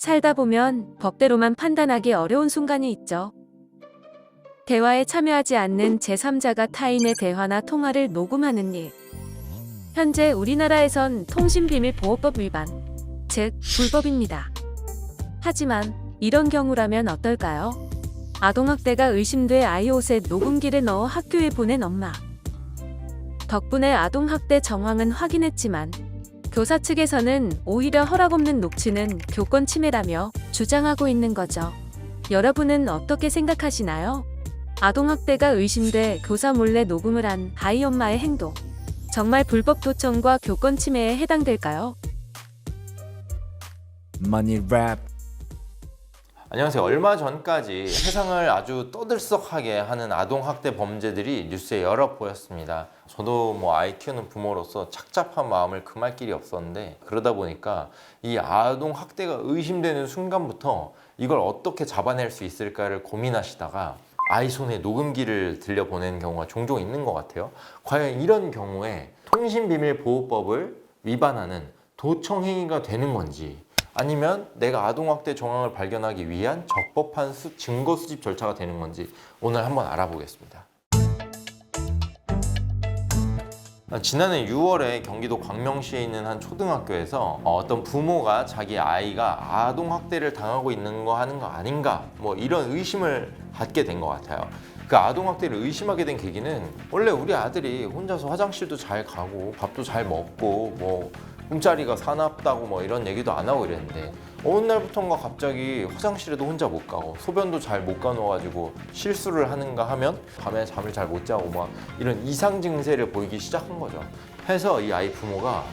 살다 보면 법대로만 판단하기 어려운 순간이 있죠. 대화에 참여하지 않는 제3자가 타인의 대화나 통화를 녹음하는 일. 현재 우리나라에선 통신비밀보호법 위반, 즉 불법입니다. 하지만 이런 경우라면 어떨까요? 아동학대가 의심돼 아이 옷에 녹음기를 넣어 학교에 보낸 엄마. 덕분에 아동학대 정황은 확인했지만 교사 측에서는 오히려 허락 없는 녹취는 교권 침해라며 주장하고 있는 거죠. 여러분은 어떻게 생각하시나요? 아동학대가 의심돼 교사 몰래 녹음을 한 아이 엄마의 행동. 정말 불법 도청과 교권 침해에 해당될까요? Money Rap. 안녕하세요. 얼마 전까지 세상을 아주 떠들썩하게 하는 아동학대 범죄들이 뉴스에 여러 보였습니다. 저도 아이 키우는 부모로서 착잡한 마음을 금할 길이 없었는데, 그러다 보니까 이 아동학대가 의심되는 순간부터 이걸 어떻게 잡아낼 수 있을까를 고민하시다가 아이 손에 녹음기를 들려보내는 경우가 종종 있는 것 같아요. 과연 이런 경우에 통신비밀보호법을 위반하는 도청행위가 되는 건지, 아니면 내가 아동학대 정황을 발견하기 위한 적법한 증거 수집 절차가 되는 건지 오늘 한번 알아보겠습니다. 지난해 6월에 경기도 광명시에 있는 한 초등학교에서 어떤 부모가 자기 아이가 아동학대를 당하고 있는 거 하는 거 아닌가 이런 의심을 갖게 된 것 같아요. 그 아동학대를 의심하게 된 계기는 원래 우리 아들이 혼자서 화장실도 잘 가고 밥도 잘 먹고 꿈자리가 사납다고 이런 얘기도 안 하고 이랬는데, 어느 날부터인가 갑자기 화장실에도 혼자 못 가고 소변도 잘 못 가놓아가지고 실수를 하는가 하면 밤에 잠을 잘 못 자고 이런 이상 증세를 보이기 시작한 거죠. 해서 이 아이 부모가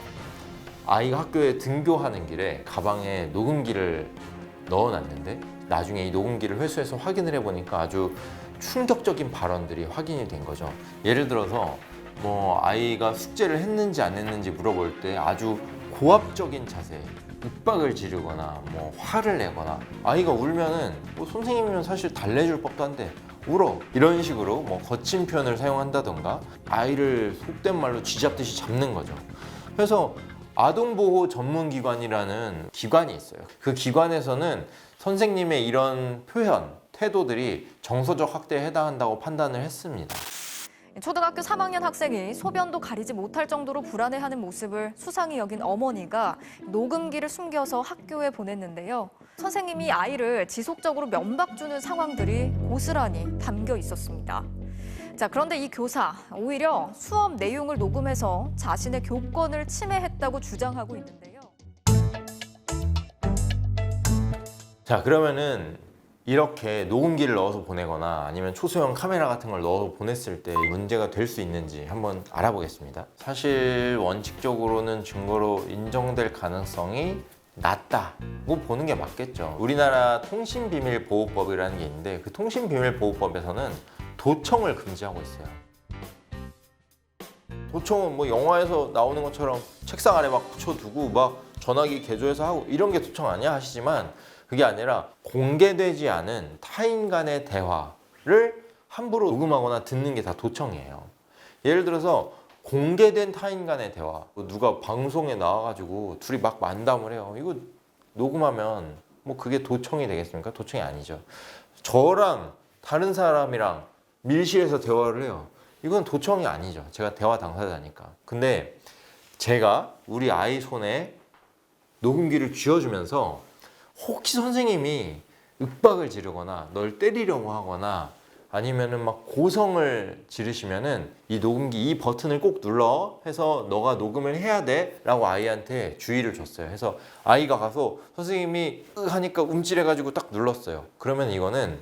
아이가 학교에 등교하는 길에 가방에 녹음기를 넣어놨는데, 나중에 이 녹음기를 회수해서 확인을 해보니까 아주 충격적인 발언들이 확인이 된 거죠. 예를 들어서 아이가 숙제를 했는지 안 했는지 물어볼 때 아주 고압적인 자세, 윽박을 지르거나 화를 내거나, 아이가 울면은 선생님이면 사실 달래줄 법도 한데 울어, 이런 식으로 거친 표현을 사용한다던가 아이를 속된 말로 쥐잡듯이 잡는 거죠. 그래서 아동보호 전문기관이라는 기관이 있어요. 그 기관에서는 선생님의 이런 표현, 태도들이 정서적 학대에 해당한다고 판단을 했습니다. 초등학교 3학년 학생이 소변도 가리지 못할 정도로 불안해하는 모습을 수상히 여긴 어머니가 녹음기를 숨겨서 학교에 보냈는데요. 선생님이 아이를 지속적으로 면박 주는 상황들이 고스란히 담겨 있었습니다. 자, 그런데 이 교사 오히려 수업 내용을 녹음해서 자신의 교권을 침해했다고 주장하고 있는데요. 자, 그러면은 이렇게 녹음기를 넣어서 보내거나 아니면 초소형 카메라 같은 걸 넣어서 보냈을 때 문제가 될 수 있는지 한번 알아보겠습니다. 사실 원칙적으로는 증거로 인정될 가능성이 낮다고 보는 게 맞겠죠. 우리나라 통신비밀보호법이라는 게 있는데, 그 통신비밀보호법에서는 도청을 금지하고 있어요. 도청은 영화에서 나오는 것처럼 책상 아래 붙여두고 전화기 개조해서 하고 이런 게 도청 아니야 하시지만, 그게 아니라 공개되지 않은 타인 간의 대화를 함부로 녹음하거나 듣는 게 다 도청이에요. 예를 들어서 공개된 타인 간의 대화, 누가 방송에 나와가지고 둘이 만담을 해요. 이거 녹음하면 그게 도청이 되겠습니까? 도청이 아니죠. 저랑 다른 사람이랑 밀실에서 대화를 해요. 이건 도청이 아니죠. 제가 대화 당사자니까. 근데 제가 우리 아이 손에 녹음기를 쥐어주면서 혹시 선생님이 윽박을 지르거나 널 때리려고 하거나 아니면은 고성을 지르시면은 이 녹음기 이 버튼을 꼭 눌러 해서 너가 녹음을 해야 돼 라고 아이한테 주의를 줬어요. 해서 아이가 가서 선생님이 하니까 움찔해가지고 딱 눌렀어요. 그러면 이거는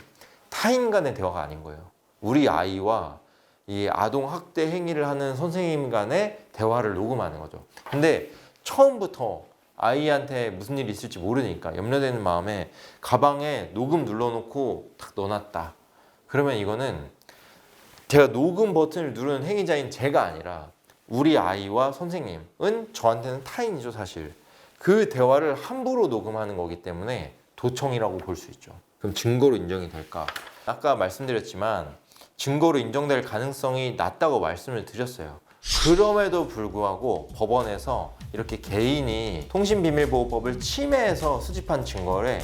타인 간의 대화가 아닌 거예요. 우리 아이와 이 아동 학대 행위를 하는 선생님 간의 대화를 녹음하는 거죠. 근데 처음부터 아이한테 무슨 일이 있을지 모르니까 염려되는 마음에 가방에 녹음 눌러놓고 딱 넣어놨다. 그러면 이거는 제가 녹음 버튼을 누르는 행위자인 제가 아니라 우리 아이와 선생님은 저한테는 타인이죠, 사실. 그 대화를 함부로 녹음하는 거기 때문에 도청이라고 볼 수 있죠. 그럼 증거로 인정이 될까? 아까 말씀드렸지만 증거로 인정될 가능성이 낮다고 말씀을 드렸어요. 그럼에도 불구하고 법원에서 이렇게 개인이 통신비밀보호법을 침해해서 수집한 증거에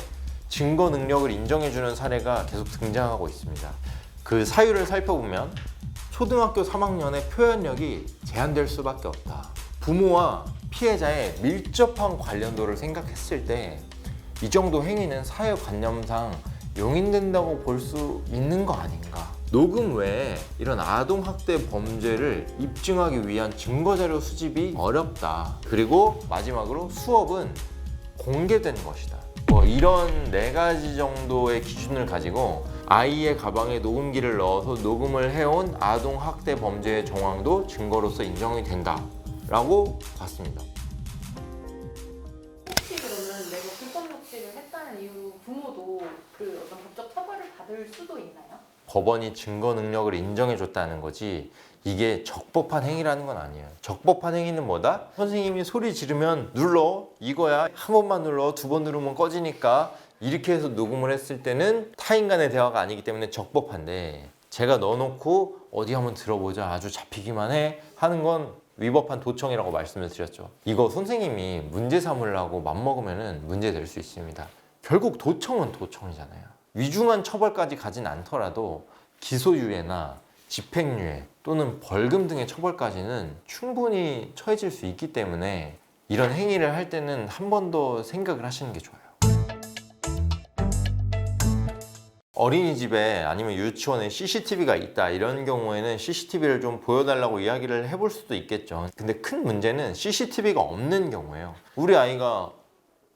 증거 능력을 인정해주는 사례가 계속 등장하고 있습니다. 그 사유를 살펴보면 초등학교 3학년의 표현력이 제한될 수밖에 없다. 부모와 피해자의 밀접한 관련도를 생각했을 때 이 정도 행위는 사회관념상 용인된다고 볼 수 있는 거 아닌가. 녹음 외에 이런 아동학대 범죄를 입증하기 위한 증거자료 수집이 어렵다. 그리고 마지막으로 수업은 공개된 것이다. 이런 4가지 정도의 기준을 가지고 아이의 가방에 녹음기를 넣어서 녹음을 해온 아동학대 범죄의 정황도 증거로서 인정이 된다라고 봤습니다. 혹시 그러면 내가 불법 녹취를 했다는 이유로 부모도 그 어떤 법적 처벌을 받을 수도 있나요? 법원이 증거 능력을 인정해줬다는 거지 이게 적법한 행위라는 건 아니에요. 적법한 행위는 뭐다? 선생님이 소리 지르면 눌러, 이거야. 한 번만 눌러, 2번 누르면 꺼지니까 이렇게 해서 녹음을 했을 때는 타인 간의 대화가 아니기 때문에 적법한데 제가 넣어놓고 어디 한번 들어보자, 아주 잡히기만 해 하는 건 위법한 도청이라고 말씀을 드렸죠. 이거 선생님이 문제 삼으려고 맘먹으면 문제될 수 있습니다. 결국 도청은 도청이잖아요. 위중한 처벌까지 가진 않더라도 기소유예나 집행유예 또는 벌금 등의 처벌까지는 충분히 처해질 수 있기 때문에 이런 행위를 할 때는 한 번 더 생각을 하시는 게 좋아요. 어린이집에 아니면 유치원에 CCTV가 있다 이런 경우에는 CCTV를 좀 보여달라고 이야기를 해볼 수도 있겠죠. 근데 큰 문제는 CCTV가 없는 경우예요. 우리 아이가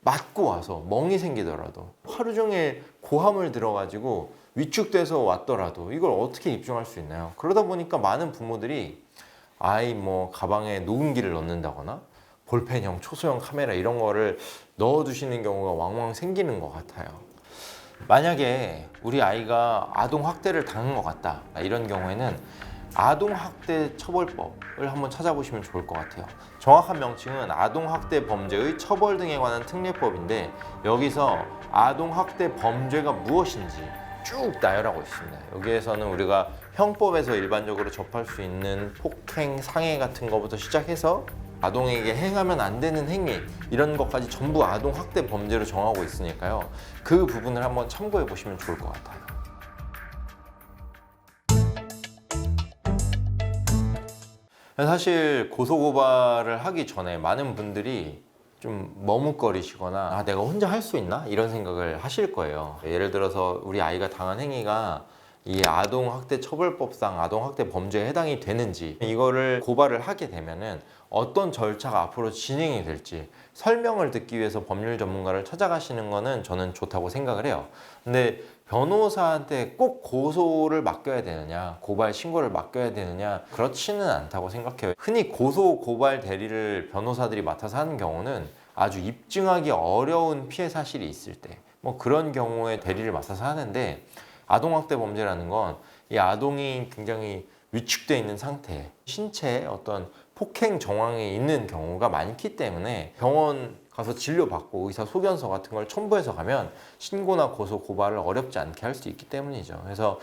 맞고 와서 멍이 생기더라도 하루 종일 고함을 들어가지고 위축돼서 왔더라도 이걸 어떻게 입증할 수 있나요? 그러다 보니까 많은 부모들이 아이 가방에 녹음기를 넣는다거나 볼펜형 초소형 카메라 이런 거를 넣어두시는 경우가 왕왕 생기는 것 같아요. 만약에 우리 아이가 아동학대를 당한 것 같다 이런 경우에는 아동학대 처벌법을 한번 찾아보시면 좋을 것 같아요. 정확한 명칭은 아동학대 범죄의 처벌 등에 관한 특례법인데 여기서 아동학대 범죄가 무엇인지 쭉 나열하고 있습니다. 여기에서는 우리가 형법에서 일반적으로 접할 수 있는 폭행, 상해 같은 것부터 시작해서 아동에게 행하면 안 되는 행위 이런 것까지 전부 아동학대 범죄로 정하고 있으니까요. 그 부분을 한번 참고해 보시면 좋을 것 같아요. 사실 고소고발을 하기 전에 많은 분들이 좀 머뭇거리시거나 내가 혼자 할 수 있나? 이런 생각을 하실 거예요. 예를 들어서 우리 아이가 당한 행위가 이 아동학대 처벌법상 아동학대 범죄에 해당이 되는지 이거를 고발을 하게 되면은 어떤 절차가 앞으로 진행이 될지 설명을 듣기 위해서 법률 전문가를 찾아가시는 거는 저는 좋다고 생각을 해요. 근데 변호사한테 꼭 고소를 맡겨야 되느냐, 고발 신고를 맡겨야 되느냐, 그렇지는 않다고 생각해요. 흔히 고소 고발 대리를 변호사들이 맡아서 하는 경우는 아주 입증하기 어려운 피해 사실이 있을 때 그런 경우에 대리를 맡아서 하는데 아동학대 범죄라는 건 이 아동이 굉장히 위축되어 있는 상태, 신체에 어떤 폭행 정황이 있는 경우가 많기 때문에 병원 가서 진료받고 의사 소견서 같은 걸 첨부해서 가면 신고나 고소, 고발을 어렵지 않게 할 수 있기 때문이죠. 그래서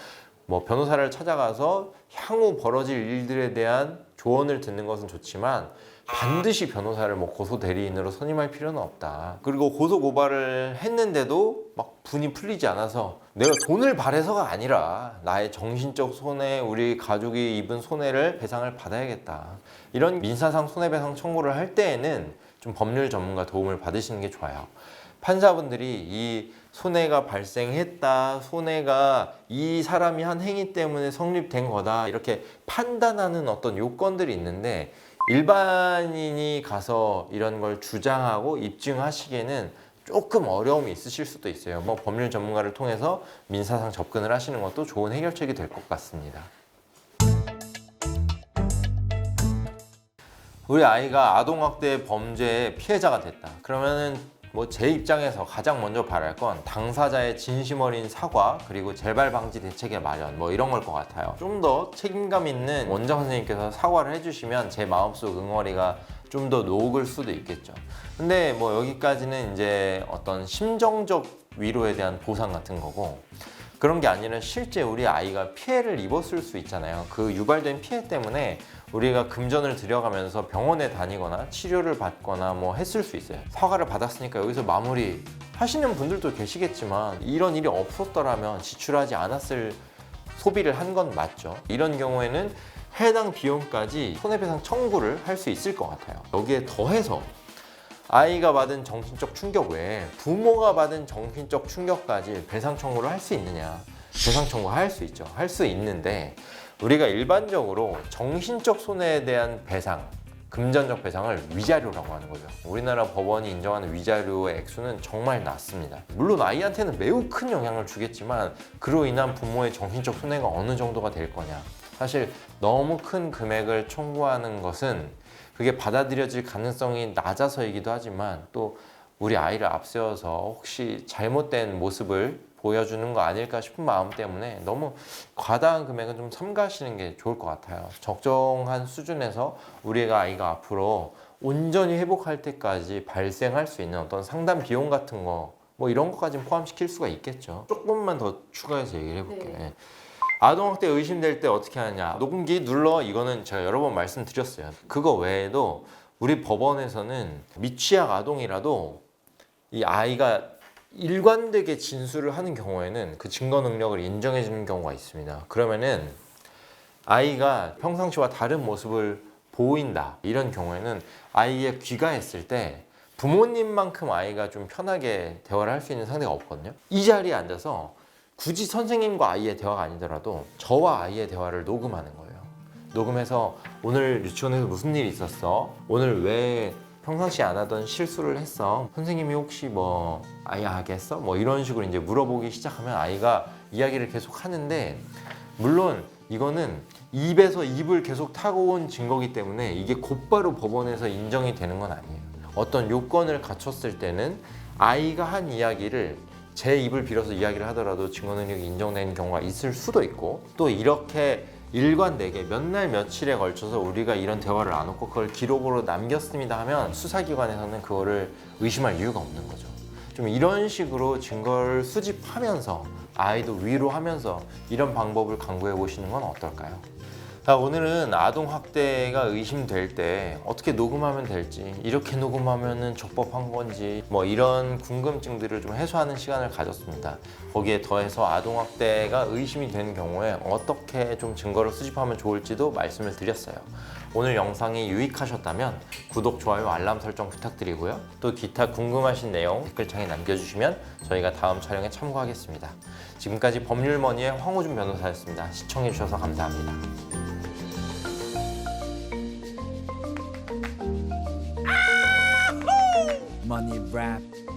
변호사를 찾아가서 향후 벌어질 일들에 대한 조언을 듣는 것은 좋지만 반드시 변호사를 고소 대리인으로 선임할 필요는 없다. 그리고 고소 고발을 했는데도 분이 풀리지 않아서 내가 돈을 바래서가 아니라 나의 정신적 손해, 우리 가족이 입은 손해를 배상을 받아야겠다. 이런 민사상 손해배상 청구를 할 때에는 좀 법률 전문가 도움을 받으시는 게 좋아요. 판사분들이 이 손해가 발생했다, 손해가 이 사람이 한 행위 때문에 성립된 거다 이렇게 판단하는 어떤 요건들이 있는데 일반인이 가서 이런 걸 주장하고 입증하시기에는 조금 어려움이 있으실 수도 있어요. 법률 전문가를 통해서 민사상 접근을 하시는 것도 좋은 해결책이 될 것 같습니다. 우리 아이가 아동학대 범죄의 피해자가 됐다. 그러면은 제 입장에서 가장 먼저 바랄 건 당사자의 진심 어린 사과 그리고 재발 방지 대책의 마련 이런 걸 것 같아요. 좀 더 책임감 있는 원장 선생님께서 사과를 해주시면 제 마음속 응어리가 좀 더 녹을 수도 있겠죠. 근데 여기까지는 이제 어떤 심정적 위로에 대한 보상 같은 거고 그런 게 아니라 실제 우리 아이가 피해를 입었을 수 있잖아요. 그 유발된 피해 때문에 우리가 금전을 들여가면서 병원에 다니거나 치료를 받거나 뭐 했을 수 있어요. 허가를 받았으니까 여기서 마무리 하시는 분들도 계시겠지만 이런 일이 없었더라면 지출하지 않았을 소비를 한 건 맞죠. 이런 경우에는 해당 비용까지 손해배상 청구를 할 수 있을 것 같아요. 여기에 더해서 아이가 받은 정신적 충격 외에 부모가 받은 정신적 충격까지 배상 청구를 할 수 있느냐? 배상 청구할 수 있죠. 할 수 있는데 우리가 일반적으로 정신적 손해에 대한 배상, 금전적 배상을 위자료라고 하는 거죠. 우리나라 법원이 인정하는 위자료의 액수는 정말 낮습니다. 물론 아이한테는 매우 큰 영향을 주겠지만 그로 인한 부모의 정신적 손해가 어느 정도가 될 거냐. 사실 너무 큰 금액을 청구하는 것은 그게 받아들여질 가능성이 낮아서이기도 하지만 또 우리 아이를 앞세워서 혹시 잘못된 모습을 보여주는 거 아닐까 싶은 마음 때문에 너무 과다한 금액은 좀 삼가하시는 게 좋을 것 같아요. 적정한 수준에서 우리가 아이가 앞으로 온전히 회복할 때까지 발생할 수 있는 어떤 상담 비용 같은 거 뭐 이런 것까지는 포함시킬 수가 있겠죠. 조금만 더 추가해서 얘기를 해볼게요. 네. 아동학대 의심될 때 어떻게 하냐. 녹음기 눌러, 이거는 제가 여러 번 말씀드렸어요. 그거 외에도 우리 법원에서는 미취학 아동이라도 이 아이가 일관되게 진술을 하는 경우에는 그 증거 능력을 인정해 주는 경우가 있습니다. 그러면은 아이가 평상시와 다른 모습을 보인다, 이런 경우에는 아이의 귀가했을 때 부모님만큼 아이가 좀 편하게 대화를 할 수 있는 상대가 없거든요. 이 자리에 앉아서 굳이 선생님과 아이의 대화가 아니더라도 저와 아이의 대화를 녹음하는 거예요. 녹음해서 오늘 유치원에서 무슨 일이 있었어? 오늘 왜 평상시 안 하던 실수를 했어? 선생님이 혹시 뭐 아이야 하겠어? 뭐 이런 식으로 이제 물어보기 시작하면 아이가 이야기를 계속 하는데, 물론 이거는 입에서 입을 계속 타고 온 증거기 때문에 이게 곧바로 법원에서 인정이 되는 건 아니에요. 어떤 요건을 갖췄을 때는 아이가 한 이야기를 제 입을 빌어서 이야기를 하더라도 증거 능력이 인정되는 경우가 있을 수도 있고, 또 이렇게 일관되게 몇 날 며칠에 걸쳐서 우리가 이런 대화를 나눴고 그걸 기록으로 남겼습니다 하면 수사기관에서는 그거를 의심할 이유가 없는 거죠. 좀 이런 식으로 증거를 수집하면서 아이도 위로하면서 이런 방법을 강구해 보시는 건 어떨까요? 자, 오늘은 아동학대가 의심될 때 어떻게 녹음하면 될지, 이렇게 녹음하면 적법한 건지 뭐 이런 궁금증들을 좀 해소하는 시간을 가졌습니다. 거기에 더해서 아동학대가 의심이 되는 경우에 어떻게 좀 증거를 수집하면 좋을지도 말씀을 드렸어요. 오늘 영상이 유익하셨다면 구독, 좋아요, 알람 설정 부탁드리고요. 또 기타 궁금하신 내용 댓글창에 남겨주시면 저희가 다음 촬영에 참고하겠습니다. 지금까지 법률머니의 황호준 변호사였습니다. 시청해주셔서 감사합니다. Money rap